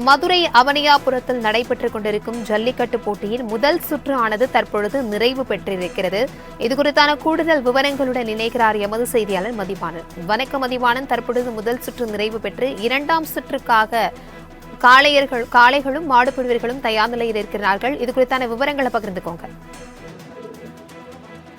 மதுரை அவனியாபுரத்தில் நடைபெற்றுக் கொண்டிருக்கும் ஜல்லிக்கட்டு போட்டியில் முதல் சுற்று ஆனது தற்பொழுது நிறைவு பெற்றிருக்கிறது. இதுகுறித்தான கூடுதல் விவரங்களுடன் இணைகிறார் எமது செய்தியாளர் மதிவாணன். வணக்கம் மதிவாணன், தற்பொழுது முதல் சுற்று நிறைவு பெற்று இரண்டாம் சுற்றுக்காக காளைகளும் மாடுபிடிவர்களும் தயார் நிலையில் இருக்கிறார்கள். இது குறித்தான விவரங்களை பகிர்ந்துக்கோங்க.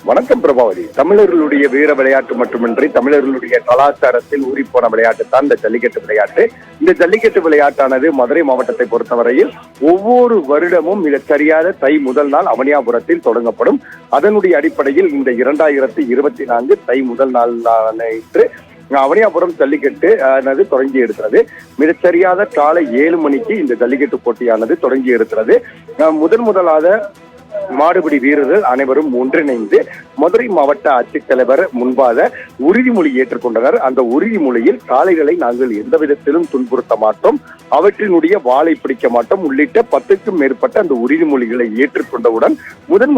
வணக்கம் பிரபாவதி. தமிழர்களுடைய வீர விளையாட்டு மட்டுமின்றி தமிழர்களுடைய கலாச்சாரத்தில் ஊறிப்போன விளையாட்டு தான் இந்த ஜல்லிக்கட்டு விளையாட்டு. இந்த ஜல்லிக்கட்டு விளையாட்டானது மதுரை மாவட்டத்தை பொறுத்தவரையில் ஒவ்வொரு வருடமும் மிகச் சரியான தை முதல் நாள் அவனியாபுரத்தில் தொடங்கப்படும். அதனுடைய அடிப்படையில் இந்த 2024 தை முதல் நாள் அவனியாபுரம் ஜல்லிக்கட்டு தொடங்கி இருக்கிறது. மிகச்சரியாக காலை 7 மணிக்கு இந்த ஜல்லிக்கட்டு போட்டியானது தொடங்கி இருக்கிறது. முதலாக மாடுபிடி வீரர்கள் அனைவரும் ஒன்றிணைந்து மதுரை மாவட்ட ஆட்சித்தலைவர் முன்பாக உறுதிமொழி ஏற்றுக்கொண்டனர். அந்த உறுதிமொழியில் காளைகளை நாங்கள் எந்த விதத்திலும் துன்புறுத்த மாட்டோம், அவற்றினுடைய வாளை பிடிக்க மாட்டோம் உள்ளிட்ட 10க்கும் மேற்பட்ட அந்த உறுதிமொழிகளை ஏற்றுக்கொண்டவுடன்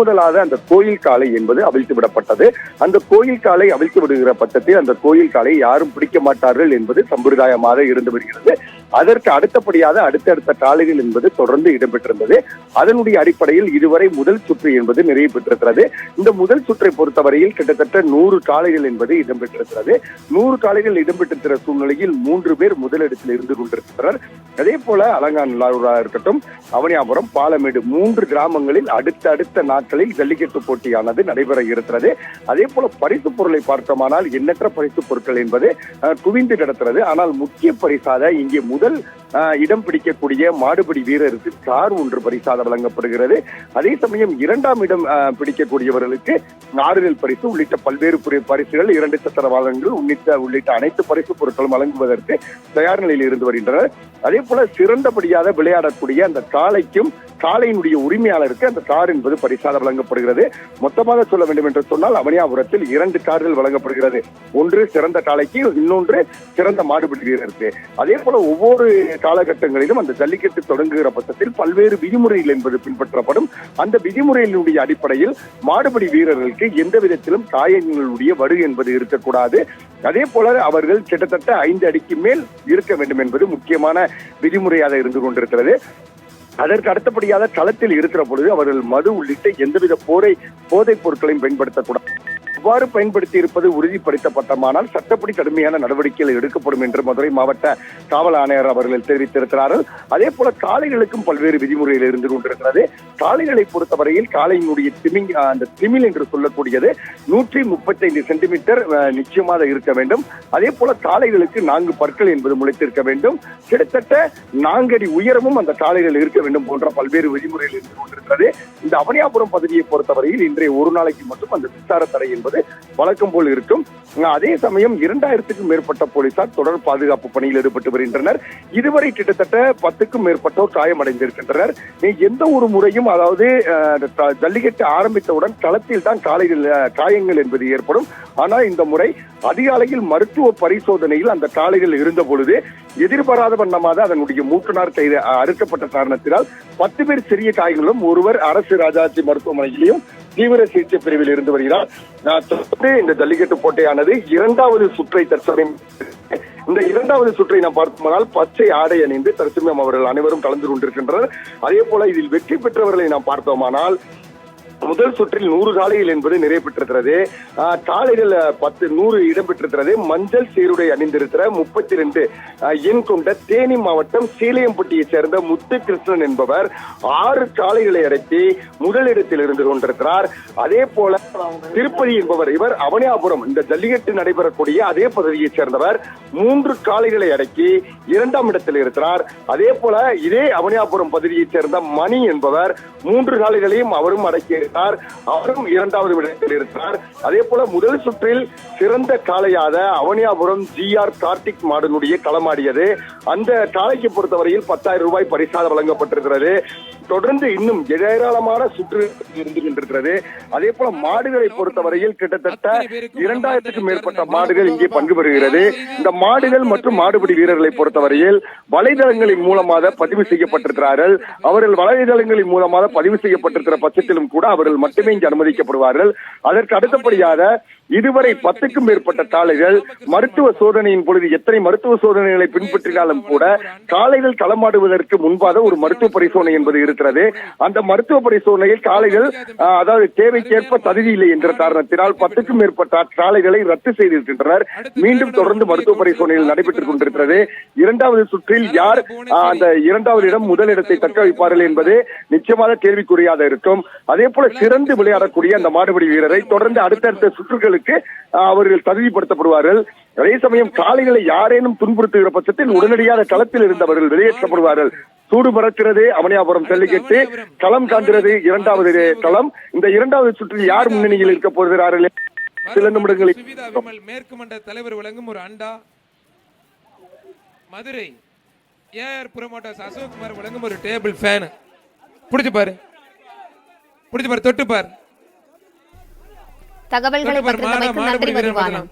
முதலாக அந்த கோயில் காளை என்பது அவிழ்த்து விடப்பட்டது. அந்த கோயில் காளை அவிழ்த்து விடுகிற பட்சத்தில் அந்த கோயில் காளை யாரும் பிடிக்க மாட்டார்கள் என்பது சம்பிரதாயமாக இருந்து வருகிறது. அதற்கு அடுத்தபடியாக அடுத்தடுத்த காளைகள் என்பது தொடர்ந்து இடம்பெற்றிருந்தது. அதனுடைய அடிப்படையில் இதுவரை முதல் சுற்று என்பது நிறைவு பெற்றிருக்கிறது. இந்த முதல் சுற்றை பொறுத்தவரையில் கிட்டத்தட்ட 100 காளைகள் என்பது இடம்பெற்றிருக்கிறது. 100 காளைகள் இடம்பெற்றிருக்கிற சூழ்நிலையில் 3 பேர் முதலிடத்தில் இருந்து கொண்டிருக்கின்றனர். அதே போல அலங்காநல்லூரா இருக்கட்டும், அவனியாபுரம், பாலமேடு 3 கிராமங்களில் அடுத்த நாட்களில் ஜல்லிக்கட்டு போட்டியானது நடைபெற இருக்கிறது. அதே போல பரிசு பொருளை பார்த்தோமானால் எண்ணற்ற பரிசு பொருட்கள் என்பது குவிந்து கிடக்கிறது. ஆனால் முக்கிய பரிசாக இங்கே முதல் இடம் பிடிக்கக்கூடிய மாடுபிடி வீரருக்கு கார் ஒன்று பரிசாக வழங்கப்படுகிறது. அதே சமயம் 2ஆம் இடம் பிடிக்கக்கூடியவர்களுக்கு ஆறுதல் பரிசு உள்ளிட்ட பல்வேறு பரிசுகள், 2 சக்கர வாகனங்கள் உள்ளிட்ட அனைத்து பரிசு பொருட்களும் வழங்குவதற்கு தயார் நிலையில் இருந்து வருகின்றனர். அதே போல சிறந்தபடியாக விளையாடக்கூடிய அந்த காளையினுடைய உரிமையாளருக்கு அந்த கார் என்பது பரிசாக வழங்கப்படுகிறது. மொத்தமாக சொல்ல வேண்டும் என்று சொன்னால் அவனியாபுரத்தில் 2 கார்கள் வழங்கப்படுகிறது. ஒன்று சிறந்த காளைக்கு, இன்னொன்று சிறந்த மாடுபிடி வீரருக்கு. அதே போல ஒவ்வொரு காலகட்டங்களிலும் அந்த ஜல்லிக்கட்டு தொடங்குகிற பட்சத்தில் பல்வேறு விதிமுறைகள் என்பது பின்பற்றப்படும். அந்த விதிமுறைகளுடைய அடிப்படையில் மாடுபிடி வீரர்களுக்கு எந்த விதத்திலும் காயங்களுடைய வடு என்பது இருக்கக்கூடாது. அதே போல அவர்கள் கிட்டத்தட்ட 5 அடிக்கு மேல் இருக்க வேண்டும் என்பது முக்கியமான விதிமுறையாக இருந்து கொண்டிருக்கிறது. அதற்கு அடுத்தபடியாக களத்தில் இருக்கிற பொழுது அவர்கள் மது உள்ளிட்ட எந்தவித போதைப் பொருட்களையும் பயன்படுத்தக்கூடாது. இவ்வாறு பயன்படுத்தி இருப்பது உறுதிப்படுத்தப்பட்டமானால் சட்டப்படி கடுமையான நடவடிக்கைகள் எடுக்கப்படும் என்று மதுரை மாவட்ட காவல் ஆணையர் அவர்கள் தெரிவித்திருக்கிறார்கள். அதே போல காளைகளுக்கும் பல்வேறு விதிமுறைகள் இருந்து கொண்டிருக்கிறது. காளைகளை பொறுத்தவரையில் காளையினுடைய அந்த திமில் என்று சொல்லக்கூடியது 135 சென்டிமீட்டர் நிச்சயமாக இருக்க வேண்டும். அதே போல காளைகளுக்கு 4 பற்கள் என்பது முளைத்திருக்க வேண்டும். கிட்டத்தட்ட 4 அடி உயரமும் அந்த காளைகள் இருக்க வேண்டும் போன்ற பல்வேறு விதிமுறைகள் இருந்து கொண்டிருக்கிறது. இந்த அவனியாபுரம் பகுதியை பொறுத்தவரையில் இன்றைய ஒரு நாளைக்கு மட்டும் அந்த மின்சார தடை என்பது வழக்கம் போல் இருக்கும். அதே சமயம் 2000க்கும் மேற்பட்ட போலீசார் தொடர் பாதுகாப்பு பணியில் ஈடுபட்டு வருகின்றனர். இதுவரை கிட்டத்தட்ட 10க்கும் மேற்பட்டோர் காயமடைந்திருக்கின்றனர். எந்த ஒரு முறையும் அதாவது ஜல்லிக்கட்டு ஆரம்பித்தவுடன் களத்தில் தான் காயங்கள் என்பது ஏற்படும். ஆனால் இந்த முறை அதிகாலையில் மருத்துவ பரிசோதனையில் அந்த காளைகள் இருந்த பொழுது எதிர்பாராத வண்ணமாக அதனுடைய மூட்டுநார் அறுக்கப்பட்ட காரணத்தினால் 10 பேர் சிறிய காயங்களும் ஒருவர் அரசு ராஜாஜி மருத்துவமனையிலையும் தீவிர சிகிச்சை பிரிவில் இருந்து வருகிறார். இந்த ஜல்லிக்கட்டு போட்டியானது 2வது சுற்றை தற்சமயம் இந்த 2வது சுற்றை நாம் பார்த்தோம்னால் பச்சை ஆடை அணிந்து தற்சமயம் அவர்கள் அனைவரும் கலந்து கொண்டிருக்கின்றனர். அதே போல இதில் வெற்றி பெற்றவர்களை நாம் பார்த்தோமானால் முதல் சுற்றில் 100 காளைகள் என்பது நிறைவு பெற்றிருக்கிறது. காளைகள் 100 இடம் பெற்றிருக்கிறது. மஞ்சள் சீருடை அணிந்திருக்கிற 32 எண் கொண்ட தேனி மாவட்டம் சீலையம்பட்டியை சேர்ந்த முத்து கிருஷ்ணன் என்பவர் 6 காளைகளை அடக்கி முதலிடத்தில் இருந்து கொண்டிருக்கிறார். அதே போல திருப்பதி என்பவர், இவர் அவனியாபுரம் இந்த ஜல்லிக்கட்டு நடைபெறக்கூடிய அதே பகுதியை சேர்ந்தவர், 3 காளைகளை அடக்கி 2ஆம் இடத்தில் இருக்கிறார். அதே போல இதே அவனியாபுரம் பகுதியை சேர்ந்த மணி என்பவர் 3 காளைகளையும் அவரும் அடக்கி அவரும் 2வது இடத்தில் இருக்கிறார். அதே போல முதல் சுற்றில் சிறந்த காளையாக அவனியாபுரம் GR கார்த்திக் மாடனுடைய களமாடியது. அந்த காளைக்கு பொறுத்தவரையில் 10,000 ரூபாய் பரிசாக வழங்கப்பட்டிருக்கிறது. தொடர்ந்து இன்னும் ஏராளமான சுற்று இருந்து கொண்டிருக்கிறது. அதே போல மாடுகளை பொறுத்தவரையில் கிட்டத்தட்ட 2000க்கும் மேற்பட்ட மாடுகள் இங்கே பங்கு பெறுகிறது. இந்த மாடுகள் மற்றும் மாடுபிடி வீரர்களை பொறுத்தவரையில் வலைதளங்களின் மூலமாக பதிவு செய்யப்பட்டிருக்கிறார்கள். அவர்கள் வலைதளங்களின் மூலமாக பதிவு செய்யப்பட்டிருக்கிற பட்சத்திலும் கூட அவர்கள் மட்டுமே இங்கு அனுமதிக்கப்படுவார்கள். அதற்கு அடுத்தபடியாக இதுவரை 10க்கும் மேற்பட்ட காளைகள் மருத்துவ சோதனையின் பொழுது எத்தனை மருத்துவ சோதனைகளை பின்பற்றினாலும் கூட காளைகள் களமாடுவதற்கு முன்பாக ஒரு மருத்துவ பரிசோதனை என்பது இருக்கிறது. அந்த மருத்துவ பரிசோதனையில் காளைகள் அதாவது தேவைக்கேற்ப தகுதி இல்லை என்ற காரணத்தினால் 10க்கும் மேற்பட்ட காளைகளை ரத்து செய்திருக்கின்றனர். மீண்டும் தொடர்ந்து மருத்துவ பரிசோதனைகள் நடைபெற்றுக் கொண்டிருக்கிறது. இரண்டாவது சுற்றில் யார் அந்த இரண்டாவது இடம் முதலிடத்தை தக்க வைப்பார்கள் என்பது நிச்சயமாக கேள்விக்குறியாக இருக்கும். அதே போல சிறந்து விளையாடக்கூடிய அந்த மாடுபிடி வீரரை தொடர்ந்து அடுத்தடுத்த சுற்றுகளுக்கு அவர்கள் தகுதிப்படுத்தப்படுவார்கள். அதே சமயம் காளைகளை யாரேனும் துன்புறுத்துகிற பட்சத்தில் உடனடியாக களத்தில் இருந்தவர்கள் வெளியேற்றப்படுவார்கள். சூடு பறக்கிறது அவனியாபுரம் ஜல்லிக்கட்டு களம் காண்கிறது. இரண்டாவது களம். இந்த இரண்டாவது சுற்றில் யார் முன்னணியில் இருக்க போகிறார்கள் சில நிமிடங்களில் மேற்கு மன்ற தலைவர் வழங்கும் ஒரு அண்டா, மதுரை ஏஆர் புரமோட்டர்ஸ் அசோக் குமார் வழங்கும் ஒரு டேபிள் ஃபேன். புடிச்சு பாரு, தொட்டு பாரு. தகவல்களை பகிர்ந்தமைக்கு நன்றி மதிவாணன்.